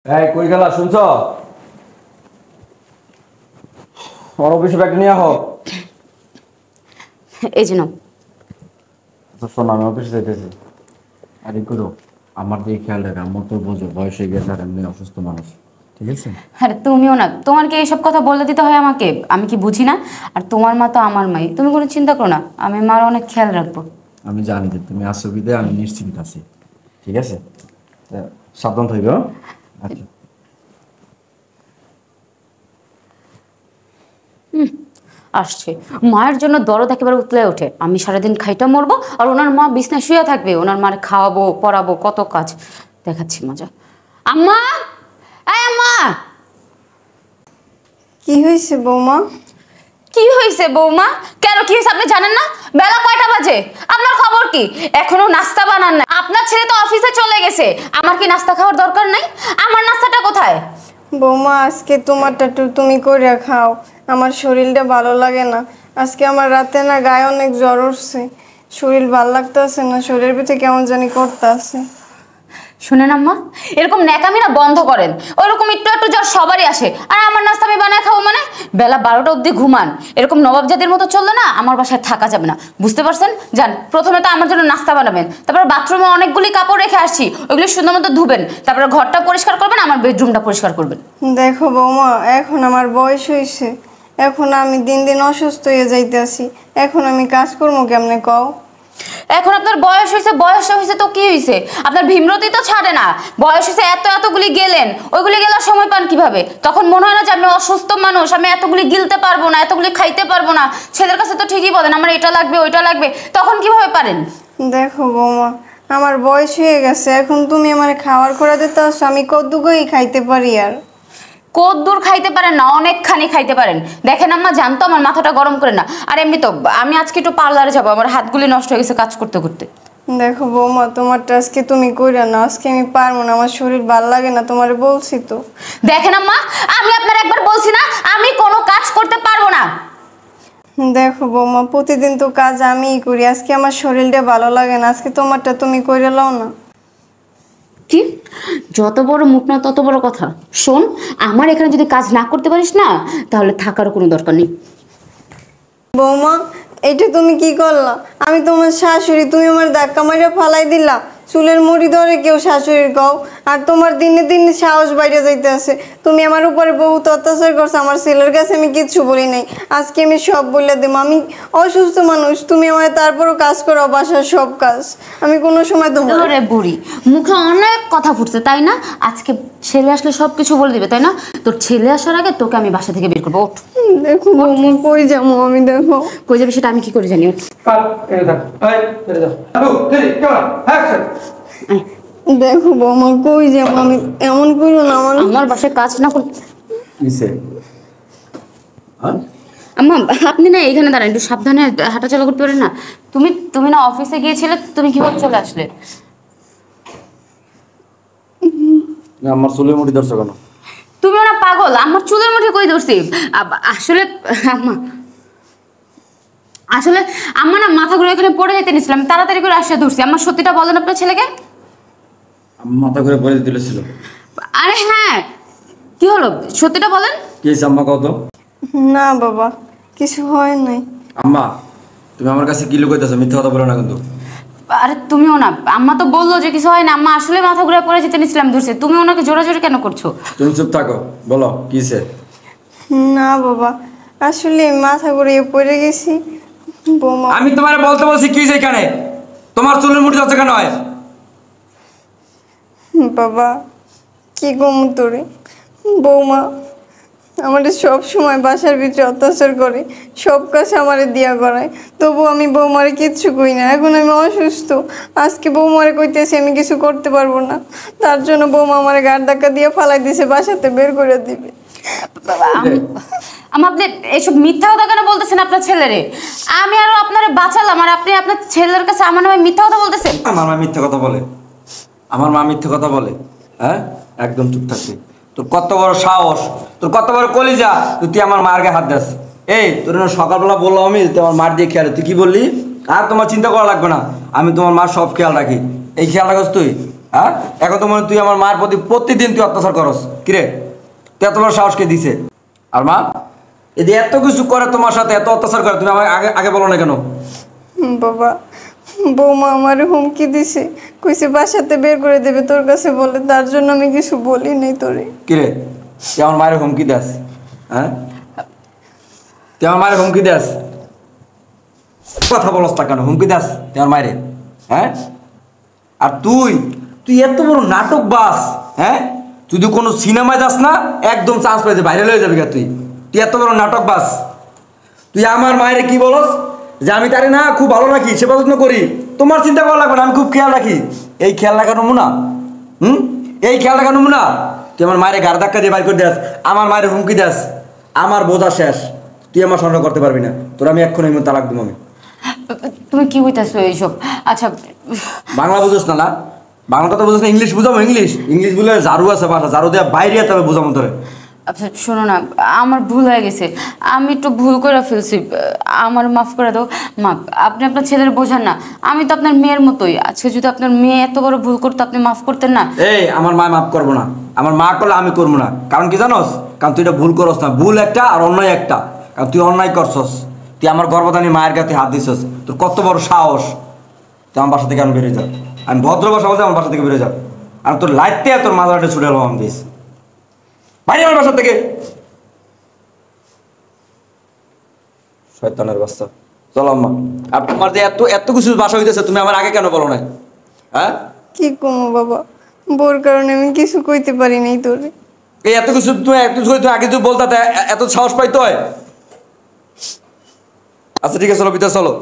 এই কই গেলা শুনছ? ওর অফিসে ব্যাগ নিয়ে আহ। এই যে নাও। শোন, আমি অফিসে যাইতেছি। আর ই করো, আমার দিকে খেয়াল রাখা। আমার তো বোঝো বয়স হয়ে গেছে, আর এমনি অসুস্থ মানুষ, ঠিক আছে? আরে তুমিও না, তোমার কি এইসব কথা বলে দিতে হয় আমাকে? আমি কি বুঝি না? আর তোমার মা তো আমার মাই, তুমি কোনো চিন্তা করো না, আমি মার অনেক খেয়াল রাখবো। আমি জানি যে তুমি আসো বিদে আমি নিশ্চিন্ত আছি, ঠিক আছে? সাবধান থাকবে। আচ্ছা আসছে মায়ের জন্য দরদ একেবারে উতলে ওঠে। আমি সারাদিন খাইটা মরবো আর ওনার মা বিছনায় শুয়ে থাকবে, ওনার মার খাওয়াবো পড়াবো কত কাজ। দেখাচ্ছি মজা। আম্মা, এই আম্মা। কি হয়েছে বৌমা? কি হয়েছে বৌমা? কেন কি হয়েছে আপনি জানেন না? বেলা কয়টা বাজে? আপনার খবর কি? এখনো নাস্তা বানান না? আপনার ছেলে তো অফিসে চলে গেছে, আমার কি নাস্তা খাওয়ার দরকার নাই? আমার নাস্তাটা কোথায়? বৌমা আজকে তোমারটা একটু তুমি করে খাও, আমার শরীরটা ভালো লাগে না। আজকে আমার রাতে না গায়ে অনেক জ্বর উঠছে, শরীর ভাল লাগতেছে না, শরীরের ভিতরে কেমন জানি করতেছে। শুনেন আম্মা, এরকম ন্যাকামি না বন্ধ করেন। ওইরকম একটু একটু জ্বর সবারই আসে, আর আমার নাস্তা আমি বানায় খাবো মানে? বেলা 12টা অবধি ঘুমান। এরকম নবাবজাদির মতো চললে না আমার বাসায় থাকা যাবে না, বুঝতে পারছেন? যান, প্রথমে তো আমার জন্য নাস্তা বানাবেন, তারপর বাথরুমে অনেকগুলি কাপড় রেখে আসছি, ওইগুলি সুন্দর মতো ধুবেন, তারপরে ঘরটা পরিষ্কার করবেন, আমার বেডরুমটা পরিষ্কার করবেন। দেখো বৌমা, এখন আমার বয়স হয়েছে, এখন আমি দিন দিন অসুস্থ হয়ে যাইতেছি, এখন আমি কাজ করবো কেমনে কও? এখন আপনার বয়স হয়েছে, বয়স হয়েছে তো কি হয়েছে? আপনার ভীমরতি তো ছাড়ে না। বয়স হয়েছে, এতগুলি গেলেন, ওইগুলি গেলার সময় পান কিভাবে? তখন মনে হয় না যে আমি অসুস্থ মানুষ, আমি এতগুলি গিলতে পারবো না, এতগুলি খাইতে পারবো না? ছেলের কাছে তো ঠিকই বলেন আমার এটা লাগবে ওইটা লাগবে, তখন কিভাবে পারেন? দেখো বৌমা, আমার বয়স হয়ে গেছে, এখন তুমি আমার খাবার করে দিতে আসো, আমি কদ্দুকই খাইতে পারি আর? কদ্দূর খাইতে পারেন না, অনেকখানি খাইতে পারেন। দেখেন আম্মা, জানতো আমার মাথাটা গরম করে না। আর এমনি তো আমি আজকে একটু পার্লারে যাবো, আমার হাতগুলি নষ্ট হয়ে গেছে কাজ করতে করতে। দেখো বৌমা, তোমারটা আজকে তুমি কইরা না, আজকে আমি পারবো না, আমার শরীর ভাল লাগে না, তোমারে বলছি তো। দেখেন আম্মা, আমি আপনার একবার বলছি না আমি কোনো কাজ করতে পারবো না? দেখো বৌমা, প্রতিদিন তো কাজ আমিই করি, আজকে আমার শরীরটা ভালো লাগে না, আজকে তোমারটা তুমি কইরা লও না। কি? যত বড় মুখ না তত বড় কথা। শোন, আমার এখানে যদি কাজ না করতে পারিস না, তাহলে থাকারও কোনো দরকার নেই। বৌমা, এটা তুমি কি করলা? আমি তোমার শাশুড়ি, তুমি আমার ধাক্কা মাইরা ফালাই দিলা, চুলের মুড়ি ধরে কেউ শাশুড়ির কও? আর তোমার দিনে দিনে সাহস বাইরে যাইতে আছে, তুমি আমার উপরে বহুত অত্যাচার করছো, আমার ছেলের কাছে আমি কিচ্ছু বলি নাই, আজকে আমি সব বলে দেবো। আমি অসুস্থ মানুষ, তুমি আমার তারপরও কাজ করো, বাসার সব কাজ আমি কোনো সময় তোমার। ওরে বুড়ি, মুখে অনেক কথা ফুটছে তাই না? আজকে ছেলে আসলে সব কিছু বলে দিবে তাই না? তোর ছেলে আসার আগে তোকে আমি বাসা থেকে বের করবো। ওঠ। দেখো বৌমা, কই যাবো আমি? দেখো কই যাবে সেটা আমি কি করে জানি? ওঠ। আয়। দেখো বৌমা, কই যাবো আমি? এমন করো না আমার। আমার বাসায় কাজ না করতে। কিসে? হ্যাঁ, আম্মা, আপনি না এখানে দাঁড়ান, একটু সাবধানে হাঁটাচলা করতে পারেন না? তুমি তুমি না অফিসে গিয়েছিলে, তুমি কিভাবে চলে আসলে? আমার চুলের মুঠি ধরছো কেন? তুমিও না পাগল, আমার চুলের মুঠি কই ধরছি? আসলে আম্মা, আসলে আম্মা না মাথা ঘুরে এখানে পড়ে যেতে নিছিলাম, তাড়াতাড়ি করে আসে ধরছি। আমার সত্যিটা বলেন আপনার ছেলেকে। মাথা করে পরে দিতেছিল। আরে হ্যাঁ, কি হলো সত্যিটা বলেন। কি হয়েছে আম্মা কত? না বাবা, কিছু হয় নাই। আম্মা, তুমি আমার কাছে কি লুকাইতেছো? মিথ্যা কথা বলো না কিন্তু। আরে তুমিও না, আম্মা তো বললো যে কিছু হয় না, আম্মা আসলে মাথা ঘুরে পড়ে যেতে নিছিলাম ধরছে। তুমি ওনাকে জোরাজোরি কেন করছো? তুমি চুপ থাকো, বলো কিসে? না বাবা, আসলে মাথা ঘুরিয়ে পড়ে গেছি বৌমা। আমি তোমার বলতে বলছি কি এখানে তোমার চুলের মুঠি ধরছো কেন? হয় বাবা, কি গম তোরে? বৌমা আমাদের সব সময় বাসার ভিতরে অত্যাচার করে, সব কাজ আমারে দিয়া করায়, তবু আমি বৌমারে কিচ্ছু কই না। এখন আমি অসুস্থ, আজকে বৌমারে কইতেছি আমি কিছু করতে পারবো না, তার জন্য বৌমা আমারে গাড় ধাক্কা দিয়ে ফালাই দিছে, বাসাতে বের করে দিবে। আমি আপনি এইসব মিথ্যা কথা কেন বলতেছেন আপনার ছেলেরে? আমি আরো আপনারে বাঁচালাম আর আপনি আপনার ছেলের কাছে আমার নামে মিথ্যা কথা বলতেছেন? আমার মা মিথ্যে কথা বলে? আমার মা মিথ্যে কথা বলে? হ্যাঁ, একদম চুপ থাকবি। তোর কত বড় সাহস, তোর কত বড় কলিজা, তুই আমার মার গায়ে হাত দিস? এই তোর সকালবেলা বললাম আমি তোমার মার দিয়ে খেয়াল, তুই কি বললি? আর তোমার চিন্তা করা লাগবে না, আমি তোমার মার সব খেয়াল রাখি। এই খেয়াল রাখস তুই? হ্যাঁ এখন তো মনে হয় তুই আমার মায়ের প্রতি প্রতিদিন তুই অত্যাচার করস কিরে তুই এত বড় সাহসকে দিছে আর মা এদি এত কিছু করে তোমার সাথে এত অত্যাচার করে তুমি আমাকে আগে আগে বলো না কেন বাবা বৌমা আমার হুমকি দিছে কইছে বাসাতে বের করে দেবে তোর কাছে বলে, তার জন্য আমি কিছু বলি নাই তোরে। কিরে তুই আমার মায়ের হুমকি দাস হ্যাঁ তুই আমার মায়ের হুমকি দাস কথা বলস না কেন হুমকি দাস তুই আমার মায়ের হ্যাঁ আর তুই তুই এত বড় নাটক বাস হ্যাঁ তুই তো কোনো সিনেমায় যাস না একদম চান্স পেয়েছে ভাইরাল হয়ে যাবি তুই তুই এত বড় নাটক বাস তুই আমার মায়ের কি বলস যে আমি তারে না খুব ভালো রাখি সেবা যত্ন করি তোমার চিন্তা করা লাগবে না আমি খুব খেয়াল রাখি এই খেয়াল রাখানো না এই খেয়াল রাখানো না তুই আমার মায়ের গাড় ধাক্কা দিয়ে বাইর করে দেস আমার মায়ের হুমকি দেস আমার বোঝা শেষ তুই আমার সঙ্গে করতে পারবি না তোর আমি এক্ষুনি তালাক দিব আমি তুমি কি হইতাছো এইসব? আচ্ছা বাংলা বুঝোস না না বাংলা কথা বুঝোস না ইংলিশ বুঝাবো ইংলিশ ইংলিশ বলে ঝাড়ু আছে বাসা ঝাড়ু দিয়ে বাইরে তবে বুঝাবো তোরে আচ্ছা শোনো না, আমার ভুল হয়ে গেছে, আমি একটু ভুল করে ফেলছি, আমার মাফ করে দাও মা। আপনি আপনার ছেলের বোঝান না, আমি তো আপনার মেয়ের মতোই। আজকে যদি আপনার মেয়ে এত বড় ভুল করতো আপনি মাফ করতেন না? এই আমার মা মাফ করবো না, আমার মা করলে আমি করবো না। কারণ কি জানোস, কারণ তুই এটা ভুল করস না, ভুল একটা আর অন্যায় একটা। কারণ তুই অন্যায় করছস, তুই আমার গর্ভধানী মায়ের কাছে হাত দিছস, তোর কত বড় সাহস। তুই আমার বাসা থেকে আমি বেরিয়ে যাও, আমি ভদ্র ভাষা বলতে আমার বাসা থেকে বেরিয়ে যাও। আর তোর লাইটতে তোর মাথাটা ছুটে এলো আমি দিস বাইরে আমার বাসা থেকে। শয়তানের বাচ্চা, চলো আম্মা। আর তোমার যে এত এত কিছু বাসা হইতেছে তুমি আমার আগে কেন বলো নাই? হ্যাঁ কি কমো বাবা, বোর কারণে আমি কিছু কইতে পারি নাই তোরে। এই এত কিছু তুমি এত কিছু তুমি আগে তুই বলতে এত সাহস পাইতে হয়। আচ্ছা ঠিক আছে, চলো ভিতরে চলো।